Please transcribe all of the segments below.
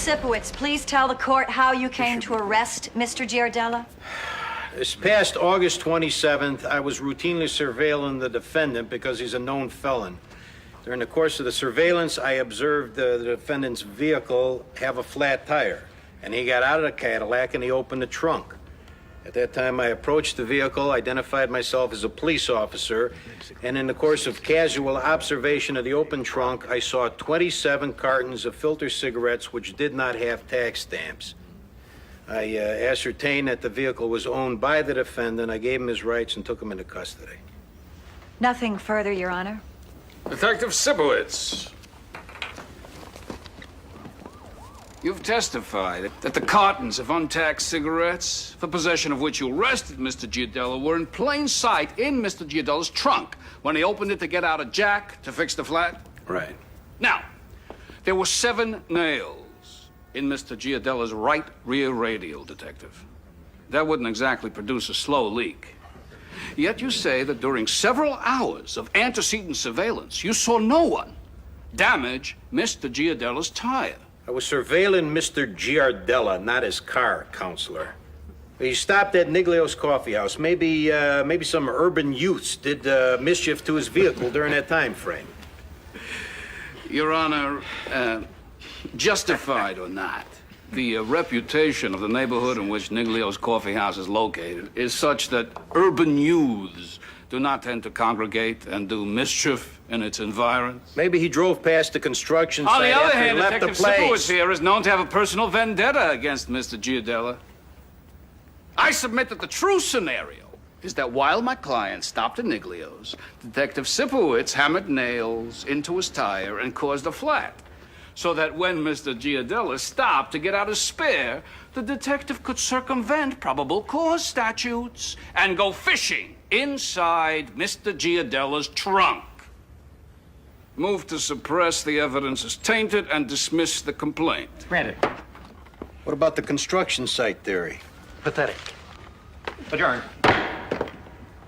Sipowicz, please tell the court how you came to arrest Mr. Giardella. This past August 27th, I was routinely surveilling the defendant because he's a known felon. During the course of the surveillance, I observed the defendant's vehicle have a flat tire, and he got out of the Cadillac and he opened the trunk. At that time, I approached the vehicle, identified myself as a police officer, and in the course of casual observation of the open trunk, I saw 27 cartons of filter cigarettes which did not have tax stamps. I ascertained that the vehicle was owned by the defendant. I gave him his rights and took him into custody. Nothing further, Your Honor. Detective Sipowicz, you've testified that the cartons of untaxed cigarettes, for possession of which you arrested Mr. Giardella, were in plain sight in Mr. Giardella's trunk when he opened it to get out a jack to fix the flat? Right. Now, there were 7 nails in Mr. Giardella's right rear radial, Detective. That wouldn't exactly produce a slow leak. Yet you say that during several hours of antecedent surveillance, you saw no one damage Mr. Giardella's tire. I was surveilling Mr. Giardella, not his car, Counselor. He stopped at Niglio's coffee house. Maybe some urban youths did mischief to his vehicle during that time frame. Your Honor, justified or not, the reputation of the neighborhood in which Niglio's coffee house is located is such that urban youths do not tend to congregate and do mischief in its environs. Maybe he drove past the construction On site the other after hand, he left the Detective place. Sipowicz here is known to have a personal vendetta against Mr. Giardella. I submit that the true scenario is that while my client stopped at Niglio's, Detective Sipowicz hammered nails into his tire and caused a flat, so that when Mr. Giardella stopped to get out his spare, the detective could circumvent probable cause statutes and go fishing inside Mr. Giardella's trunk. Move to suppress the evidence is tainted and dismiss the complaint. Granted. What about the construction site theory? Pathetic. Adjourn.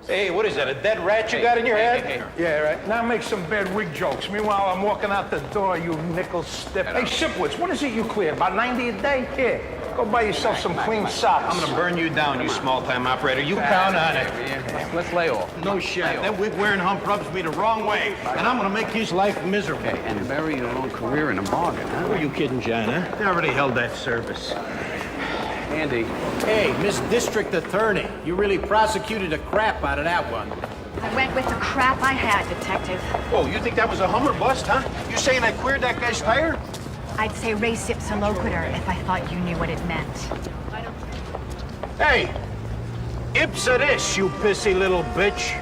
Hey, what is that, a dead rat you got in your head? Yeah, right. Now make some bad wig jokes. Meanwhile, I'm walking out the door, you nickel stiff. Hey, Sipowicz, what is it you cleared? About 90 a day? Here, go buy yourself some clean socks. I'm gonna burn you down, you small-time operator. You count on it. Let's lay off. No shit. That wig-wearing hump rubs me the wrong way, and I'm gonna make his life miserable. Okay, and bury your own career in a bargain, huh? Who are you kidding, John, huh? They already held that service. Andy. Hey, Miss District Attorney, you really prosecuted the crap out of that one. I went with the crap I had, Detective. Oh, you think that was a Hummer bust, huh? You saying I cleared that guy's tire? I'd say res ipsa loquitur if I thought you knew what it meant. Hey, Ipsa this, you pissy little bitch.